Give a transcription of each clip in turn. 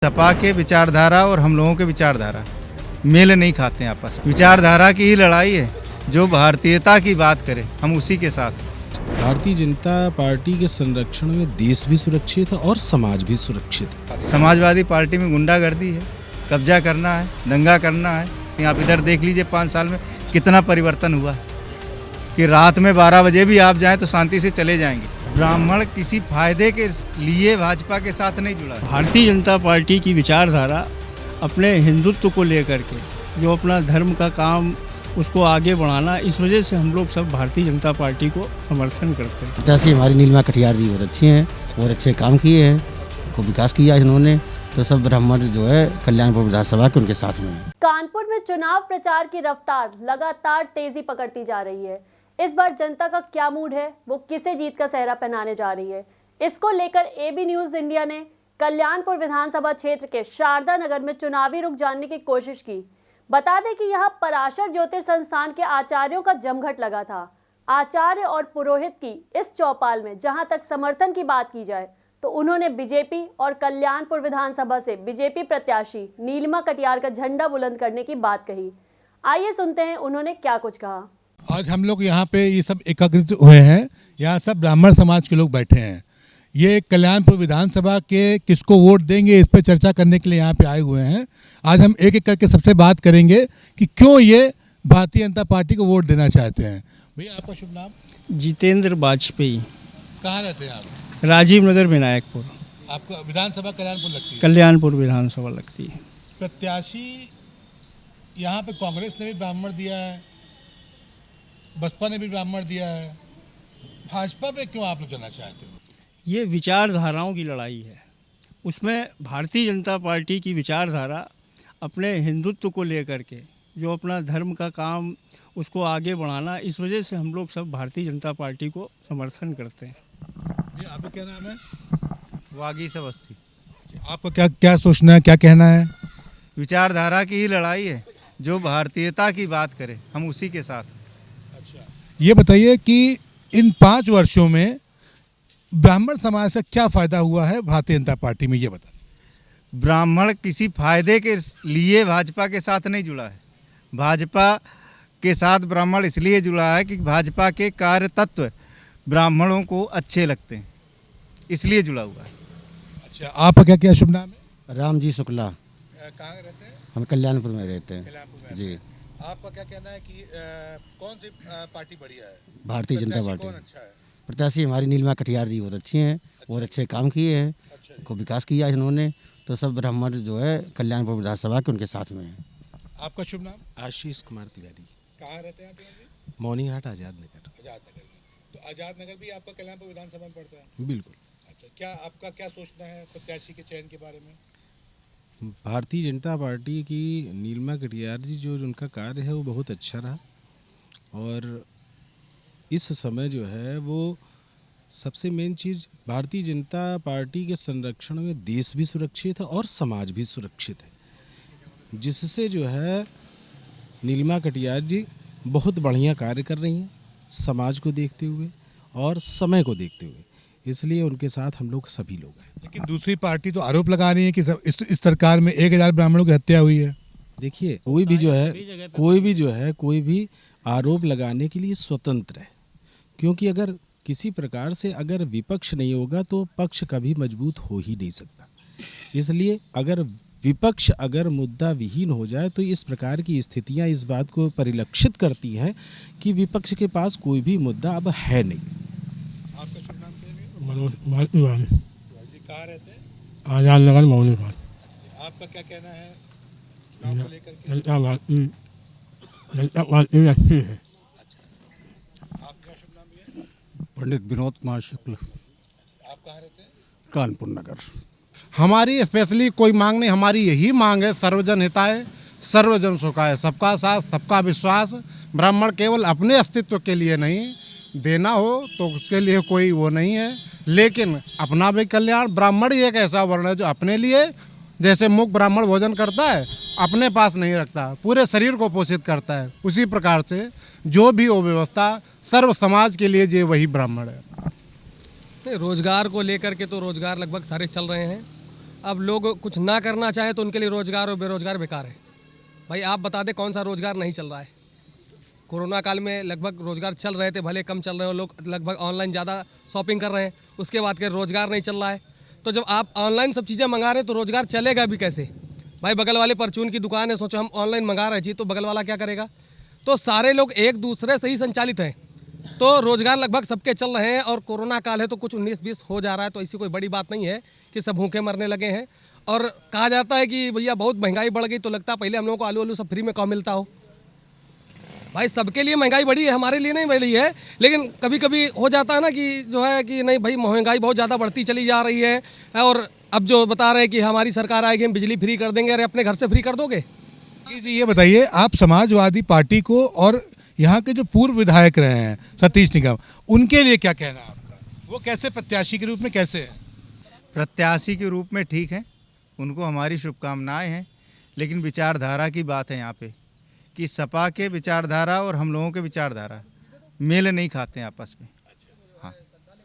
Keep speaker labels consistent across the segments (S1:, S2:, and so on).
S1: सपा के विचारधारा और हम लोगों के विचारधारा मेल नहीं खाते हैं आपस में। विचारधारा की ही लड़ाई है। जो भारतीयता की बात करे हम उसी के साथ।
S2: भारतीय जनता पार्टी के संरक्षण में देश भी सुरक्षित है और समाज भी सुरक्षित है।
S1: समाजवादी पार्टी में गुंडागर्दी है, कब्जा करना है, दंगा करना है। आप इधर देख लीजिए 5 साल में कितना परिवर्तन हुआ कि रात में 12 बजे भी आप जाएं तो शांति से चले जाएंगे। ब्राह्मण किसी फायदे के लिए भाजपा के साथ नहीं जुड़ा।
S3: भारतीय जनता पार्टी की विचारधारा अपने हिंदुत्व को लेकर के जो अपना धर्म का काम उसको आगे बढ़ाना, इस वजह से हम लोग सब भारतीय जनता पार्टी को समर्थन करते हैं।
S4: जैसे हमारी नीलिमा कटियार जी बहुत अच्छी हैं, बहुत अच्छे काम किए हैं, को विकास किया इन्होंने, तो सब ब्राह्मण जो है कल्याणपुर विधानसभा के उनके साथ में है।
S5: कानपुर में चुनाव प्रचार की रफ्तार लगातार तेजी पकड़ती जा रही है। इस बार जनता का क्या मूड है, वो किसे जीत का सेहरा पहनाने जा रही है, इसको लेकर एबी न्यूज इंडिया ने कल्याणपुर विधानसभा क्षेत्र के शारदा नगर में चुनावी रुख जानने की कोशिश की। बता दें कि यहाँ पराशर ज्योतिष संस्थान के आचार्यों का जमघट लगा था। आचार्य और पुरोहित की इस चौपाल में जहां तक समर्थन की बात की जाए तो उन्होंने बीजेपी और कल्याणपुर विधानसभा से बीजेपी प्रत्याशी नीलिमा कटियार का झंडा बुलंद करने की बात कही। आइए सुनते हैं उन्होंने क्या कुछ कहा।
S6: आज हम लोग यहाँ पे ये सब एकत्रित हुए हैं। यहाँ सब ब्राह्मण समाज के लोग बैठे हैं। ये कल्याणपुर विधानसभा के किसको वोट देंगे इस पर चर्चा करने के लिए यहाँ पे आए हुए हैं। आज हम एक एक करके सबसे बात करेंगे कि क्यों ये भारतीय जनता पार्टी को वोट देना चाहते हैं। भैया आपका शुभ नाम?
S3: जितेंद्र वाजपेयी।
S6: कहाँ रहते हैं आप?
S3: राजीव नगर विनायकपुर।
S6: आपका विधानसभा कल्याणपुर लगती है?
S3: कल्याणपुर विधानसभा लगती है।
S6: प्रत्याशी यहाँ पे कांग्रेस ने भी ब्राह्मण दिया है, बसपा ने भी ब्राह्मण दिया है, भाजपा पे क्यों आप लोग जाना चाहते हो?
S3: ये विचारधाराओं की लड़ाई है। उसमें भारतीय जनता पार्टी की विचारधारा अपने हिंदुत्व को लेकर के जो अपना धर्म का काम उसको आगे बढ़ाना, इस वजह से हम लोग सब भारतीय जनता पार्टी को समर्थन करते हैं।
S6: ये आपका क्या नाम है?
S1: वागीश अवस्थी।
S6: आपका क्या सोचना है, क्या कहना है?
S1: विचारधारा की ही लड़ाई है। जो भारतीयता की बात करे हम उसी के साथ।
S6: अच्छा, ये बताइए कि इन 5 वर्षों में ब्राह्मण समाज से क्या फायदा हुआ है भारतीय जनता पार्टी में, ये बता।
S1: ब्राह्मण किसी फायदे के लिए भाजपा के साथ नहीं जुड़ा है। भाजपा के साथ ब्राह्मण इसलिए जुड़ा है कि भाजपा के कार्य तत्व ब्राह्मणों को अच्छे लगते हैं, इसलिए जुड़ा हुआ है।
S6: अच्छा, आपका क्या क्या शुभ नाम है?
S4: राम जी शुक्ला।
S6: कहाँ रहते हैं?
S4: हम कल्याणपुर में रहते हैं।
S6: कल्याणपुर में
S4: जी।
S6: आपका क्या कहना है कि कौन सी पार्टी बढ़िया है?
S4: भारतीय जनता पार्टी।
S6: कौन अच्छा है?
S4: प्रत्याशी हमारी नीलिमा कटियार जी बहुत अच्छी हैं, बहुत अच्छे काम किए हैं, को विकास किया इन्होंने, तो सब ब्राह्मण जो है कल्याणपुर विधानसभा के उनके साथ में है।
S6: आपका शुभ नाम?
S2: आशीष कुमार तिवारी।
S6: कहाँ रहते हैं आप?
S2: मौनीघाट आज़ाद नगर।
S6: आजाद नगर में। तो आजाद नगर भी आपका कल्याणपुर विधानसभा में पड़ता है?
S2: बिल्कुल।
S6: अच्छा, क्या आपका क्या सोचना है प्रत्याशी के चयन के बारे में?
S2: भारतीय जनता पार्टी की नीलिमा कटियार जी जो उनका कार्य है वो बहुत अच्छा रहा, और इस समय जो है वो सबसे मेन चीज़ भारतीय जनता पार्टी के संरक्षण में देश भी सुरक्षित है और समाज भी सुरक्षित है, जिससे जो है नीलिमा कटियार जी बहुत बढ़िया कार्य कर रही हैं समाज को देखते हुए और समय को देखते हुए, इसलिए उनके साथ हम लोग सभी लोग हैं।
S6: लेकिन दूसरी पार्टी तो आरोप लगा रही है कि इस सरकार में 1000 ब्राह्मणों की हत्या हुई है।
S2: देखिए, कोई भी आरोप लगाने के लिए स्वतंत्र है, क्योंकि अगर किसी प्रकार से अगर विपक्ष नहीं होगा तो पक्ष कभी मजबूत हो ही नहीं सकता। इसलिए अगर विपक्ष अगर मुद्दा विहीन हो जाए तो इस प्रकार की स्थितियां इस बात को परिलक्षित करती हैं कि विपक्ष के पास कोई भी मुद्दा अब है नहीं।
S6: आपका शुभ नाम क्या है? कहाँ रहते हैं?
S7: आजाद नगर मौनीघाट।
S6: आपका क्या कहना है चुनाव को लेकर के?
S7: जनता पार्टी अच्छी है।
S6: आपका शुभ नाम भी है?
S8: पंडित विनोद कुमार शुक्ल।
S6: आप कहाँ रहते हैं?
S8: कानपुर नगर।
S9: हमारी स्पेशली कोई मांग नहीं, हमारी यही मांग है सर्वजन हिताय सर्वजन सुखाय, सबका साथ सबका विश्वास। ब्राह्मण केवल अपने अस्तित्व के लिए नहीं, देना हो तो उसके लिए कोई वो नहीं है, लेकिन अपना भी कल्याण। ब्राह्मण ही एक ऐसा वर्ण है जो अपने लिए, जैसे मुख ब्राह्मण भोजन करता है अपने पास नहीं रखता, पूरे शरीर को पोषित करता है, उसी प्रकार से जो भी हो व्यवस्था सर्व समाज के लिए जो वही ब्राह्मण है।
S10: रोजगार को लेकर के तो रोजगार लगभग सारे चल रहे हैं, अब लोग कुछ ना करना चाहे तो उनके लिए रोज़गार और बेरोज़गार बेकार है। भाई आप बता दें कौन सा रोज़गार नहीं चल रहा है। कोरोना काल में लगभग रोज़गार चल रहे थे, भले कम चल रहे हो, लोग लगभग ऑनलाइन ज़्यादा शॉपिंग कर रहे हैं, उसके बाद के रोज़गार नहीं चल रहा है। तो जब आप ऑनलाइन सब चीज़ें मंगा रहे हैं तो रोज़गार चलेगा भी कैसे? भाई बगल वाले परचून की दुकान है, सोचो हम ऑनलाइन मंगा रहे हैं तो बगल वाला क्या करेगा? तो सारे लोग एक दूसरे से ही संचालित हैं, तो रोज़गार लगभग सबके चल रहे हैं। और कोरोना काल है तो कुछ 19-20 हो जा रहा है, तो ऐसी कोई बड़ी बात नहीं है कि सब भूखे मरने लगे हैं। और कहा जाता है कि भैया बहुत महंगाई बढ़ गई, तो लगता है पहले हम लोगों को आलू सब फ्री में कम मिलता हो। भाई सबके लिए महंगाई बढ़ी है, हमारे लिए नहीं बढ़ी है। लेकिन कभी कभी हो जाता है ना कि जो है कि नहीं भाई महंगाई बहुत ज़्यादा बढ़ती चली जा रही है। और अब जो बता रहे हैं कि हमारी सरकार आएगी हम बिजली फ्री कर देंगे, अरे अपने घर से फ्री कर दोगे?
S6: जी ये बताइए, आप समाजवादी पार्टी को और यहाँ के जो पूर्व विधायक रहे हैं सतीश निगम, उनके लिए क्या कहना है आपका? वो कैसे प्रत्याशी के रूप में कैसे हैं?
S1: प्रत्याशी के रूप में ठीक है, उनको हमारी शुभकामनाएं हैं। लेकिन विचारधारा की बात है यहाँ पे कि सपा के विचारधारा और हम लोगों के विचारधारा मेल नहीं खाते हैं आपस में। हाँ,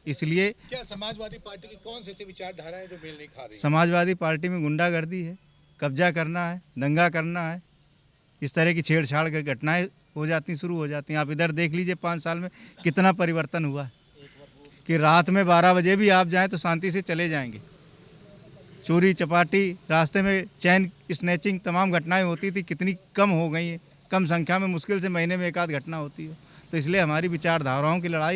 S1: इसलिए
S6: क्या समाजवादी पार्टी की कौन सी ऐसी विचारधाराएं जो मेल नहीं खा रही?
S1: समाजवादी पार्टी में गुंडागर्दी है, कब्जा करना है, दंगा करना है, इस तरह की छेड़छाड़ की घटनाएं हो जाती, शुरू हो जाती हैं। आप इधर देख लीजिए 5 साल में कितना परिवर्तन हुआ कि रात में 12 बजे भी आप जाएं तो शांति से चले जाएंगे। चोरी चपाटी, रास्ते में चैन स्नैचिंग, तमाम घटनाएं होती थी, कितनी कम हो गई हैं, कम संख्या में, मुश्किल से महीने में एक आध घटना होती है। तो इसलिए हमारी विचारधाराओं की लड़ाई